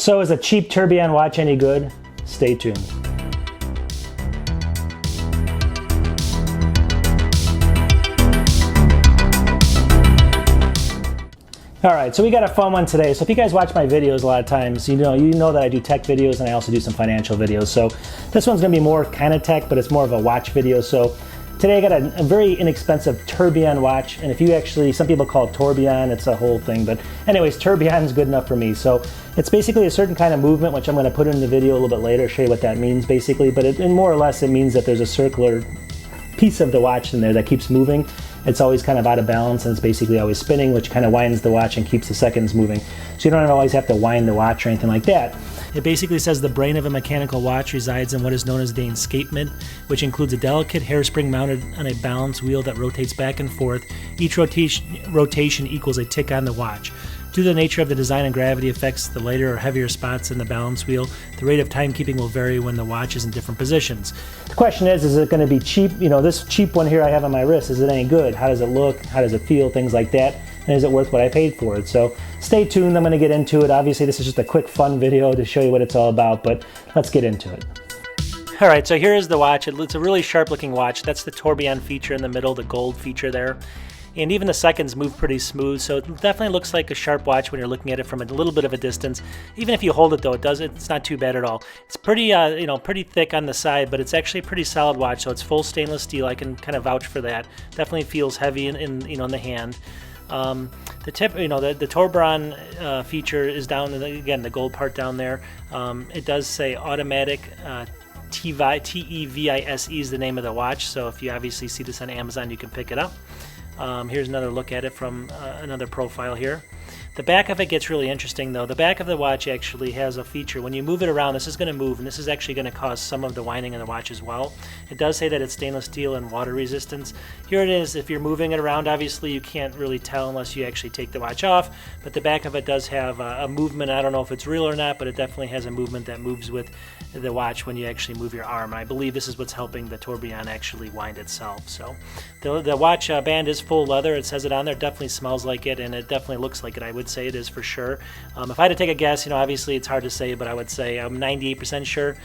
So is a cheap tourbillon watch any good? Stay tuned. All right, so we got a fun one today. So if you guys watch my videos a lot of times, you know that I do tech videos and I also do some financial videos. So this one's gonna be more kind of tech, but it's more of a watch video. So today I got a very inexpensive tourbillon watch, and if you actually, some people call it tourbillon, it's a whole thing, but anyways, tourbillon is good enough for me. So it's basically a certain kind of movement, which I'm going to put in the video a little bit later, show you what that means basically, but more or less it means that there's a circular piece of the watch in there that keeps moving. It's always kind of out of balance and it's basically always spinning, which kind of winds the watch and keeps the seconds moving. So you don't always have to wind the watch or anything like that. It basically says the brain of a mechanical watch resides in what is known as the escapement, which includes a delicate hairspring mounted on a balance wheel that rotates back and forth. Each rotation equals a tick on the watch. Due to the nature of the design and gravity affects the lighter or heavier spots in the balance wheel, the rate of timekeeping will vary when the watch is in different positions. The question is it going to be cheap? You know, this cheap one here I have on my wrist, is it any good? How does it look? How does it feel? Things like that. And is it worth what I paid for it? So stay tuned, I'm going to get into it. Obviously this is just a quick fun video to show you what it's all about, but let's get into it. All right, so here is the watch. It's a really sharp looking watch. That's the tourbillon feature in the middle, the gold feature there. And even the seconds move pretty smooth, so it definitely looks like a sharp watch when you're looking at it from a little bit of a distance. Even if you hold it though, it's not too bad at all. It's pretty, pretty thick on the side, but it's actually a pretty solid watch. So it's full stainless steel. I can kind of vouch for that. Definitely feels heavy in the hand. The tip, the tourbillon feature is down in the gold part down there. It does say automatic. Tevise is the name of the watch. So if you obviously see this on Amazon, you can pick it up. Here's another look at it from another profile here. The back of it gets really interesting though. The back of the watch actually has a feature. When you move it around, this is going to move, and this is actually going to cause some of the winding in the watch as well. It does say that it's stainless steel and water resistance. Here it is. If you're moving it around, obviously you can't really tell unless you actually take the watch off, but the back of it does have a movement. I don't know if it's real or not, but it definitely has a movement that moves with the watch when you actually move your arm. And I believe this is what's helping the tourbillon actually wind itself. So the watch band is full leather. It says it on there. It definitely smells like it, and it definitely looks like it. I would say it is for sure. If I had to take a guess, obviously it's hard to say, but I would say I'm 98% sure.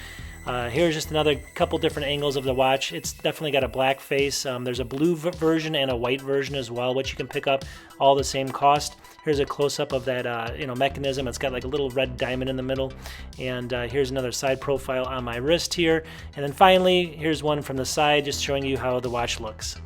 Here's just another couple different angles of the watch. It's definitely got a black face. There's a blue version and a white version as well, which you can pick up, all the same cost. Here's a close-up of that mechanism. It's got like a little red diamond in the middle. And here's another side profile on my wrist here. And then finally, here's one from the side, just showing you how the watch looks.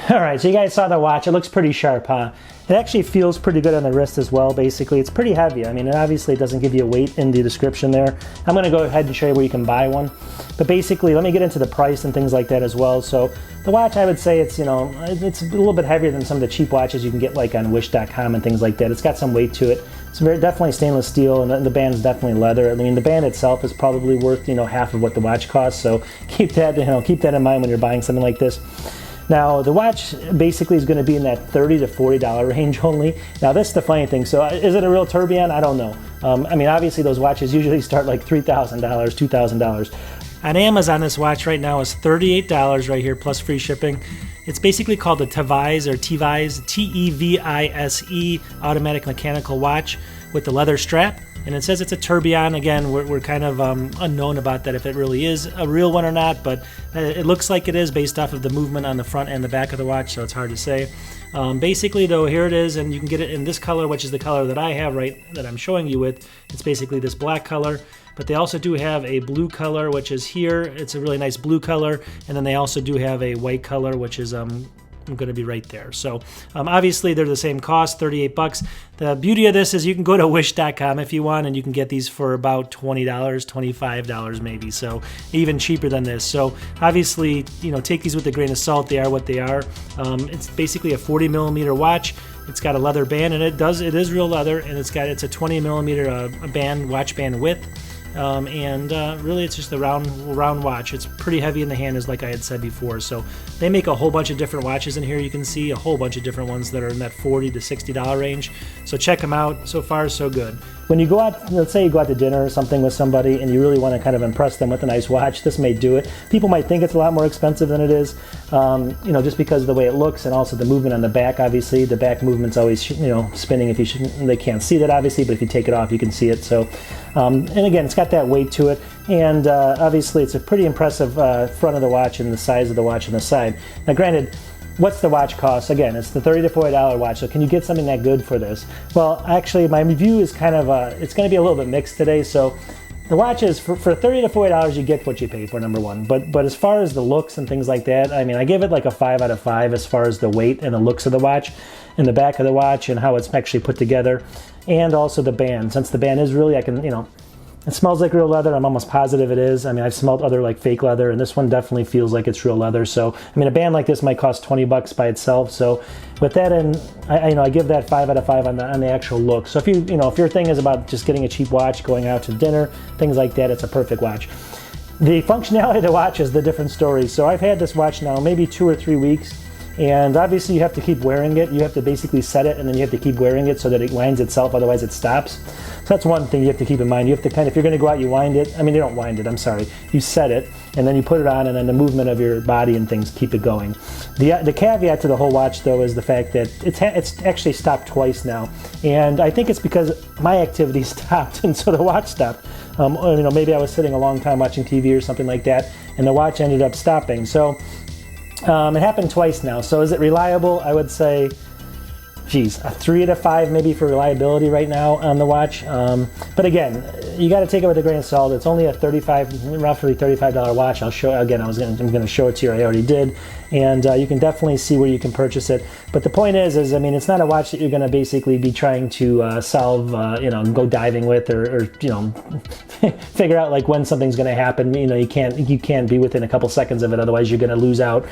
All right, so you guys saw the watch. It looks pretty sharp, huh? It actually feels pretty good on the wrist as well, basically. It's pretty heavy. I mean, it obviously doesn't give you a weight in the description there. I'm going to go ahead and show you where you can buy one. But basically, let me get into the price and things like that as well. So the watch, I would say it's, it's a little bit heavier than some of the cheap watches you can get like on wish.com and things like that. It's got some weight to it. It's definitely stainless steel, and the band's definitely leather. I mean, the band itself is probably worth, half of what the watch costs. So keep that in mind when you're buying something like this. Now, the watch basically is going to be in that $30 to $40 range only. Now, this is the funny thing. So is it a real tourbillon? I don't know. I mean, obviously, those watches usually start like $3,000, $2,000. On Amazon, this watch right now is $38 right here, plus free shipping. It's basically called the Tevise, T-E-V-I-S-E, automatic mechanical watch with the leather strap. And it says it's a tourbillon. Again, we're kind of unknown about that, if it really is a real one or not, but it looks like it is based off of the movement on the front and the back of the watch, so it's hard to say. Basically, though, here it is, and you can get it in this color, which is the color that I have that I'm showing you with. It's basically this black color, but they also do have a blue color, which is here. It's a really nice blue color, and then they also do have a white color, which is going to be right there. So obviously they're the same cost, 38 bucks. The beauty of this is you can go to wish.com if you want, and you can get these for about $20, $25 maybe, so even cheaper than this. So obviously, take these with a grain of salt. They are what they are. It's basically a 40 millimeter watch. It's got a leather band, and it is real leather, and it's a 20 millimeter watch band width. Really it's just a round watch. It's pretty heavy in the hand, as like I had said before. So they make a whole bunch of different watches in here. You can see a whole bunch of different ones that are in that $40 to $60 range. So check them out. So far, so good. when you go out, let's say you go out to dinner or something with somebody and you really want to kind of impress them with a nice watch, this may do it. People might think it's a lot more expensive than it is, you know, just because of the way it looks and also the movement on the back. Obviously, the back movement's always, you know, spinning. If you they can't see that obviously, but if you take it off, you can see it. So, and again, it's got that weight to it, and obviously, it's a pretty impressive front of the watch and the size of the watch on the side. Now, granted, what's the watch cost? Again, it's the $30 to $40 watch, so can you get something that good for this? Well, actually, my review is kind of, it's going to be a little bit mixed today, so the watch is, for $30 to $40, you get what you pay for, number one. But as far as the looks and things like that, I mean, I give it like a 5 out of 5 as far as the weight and the looks of the watch, and the back of the watch, and how it's actually put together, and also the band. Since the band is really, I can, you know, it smells like real leather. I'm almost positive it is. I mean, I've smelled other like fake leather, and this one definitely feels like it's real leather. So, I mean, a band like this might cost $20 by itself. So, with that in, I give that 5 out of 5 on the actual look. So, if if your thing is about just getting a cheap watch, going out to dinner, things like that, it's a perfect watch. The functionality of the watch is the different story. So, I've had this watch now maybe 2 or 3 weeks. And obviously you have to keep wearing it. You have to basically set it and then you have to keep wearing it so that it winds itself, otherwise it stops. So that's one thing you have to keep in mind. You have to kind of, if you're going to go out, you wind it. I mean, you don't wind it, I'm sorry. You set it and then you put it on, and then the movement of your body and things keep it going. The caveat to the whole watch though is the fact that it's actually stopped twice now. And I think it's because my activity stopped and so the watch stopped. Maybe I was sitting a long time watching TV or something like that and the watch ended up stopping. So it happened twice now. So is it reliable? I would say, geez, a 3 out of 5 maybe for reliability right now on the watch. But again, you got to take it with a grain of salt. It's only a roughly $35 watch. I'll show again. I'm going to show it to you. I already did, and you can definitely see where you can purchase it. But the point is I mean, it's not a watch that you're going to basically be trying to solve, go diving with, or figure out like when something's going to happen. You can't be within a couple seconds of it, otherwise you're going to lose out.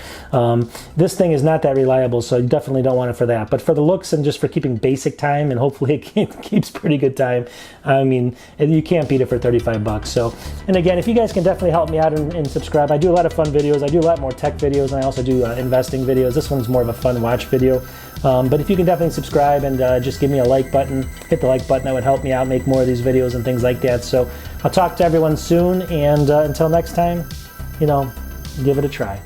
This thing is not that reliable, so you definitely don't want it for that. But for the looks and just for keeping basic time, and hopefully it keeps pretty good time, I mean, you can't beat it for $35. So, and again, if you guys can definitely help me out and subscribe. I do a lot of fun videos. I do a lot more tech videos, and I also do investing videos. This one's more of a fun watch video. But if you can definitely subscribe and just give me a like button, hit the like button, that would help me out make more of these videos and things like that. So I'll talk to everyone soon, and until next time, give it a try.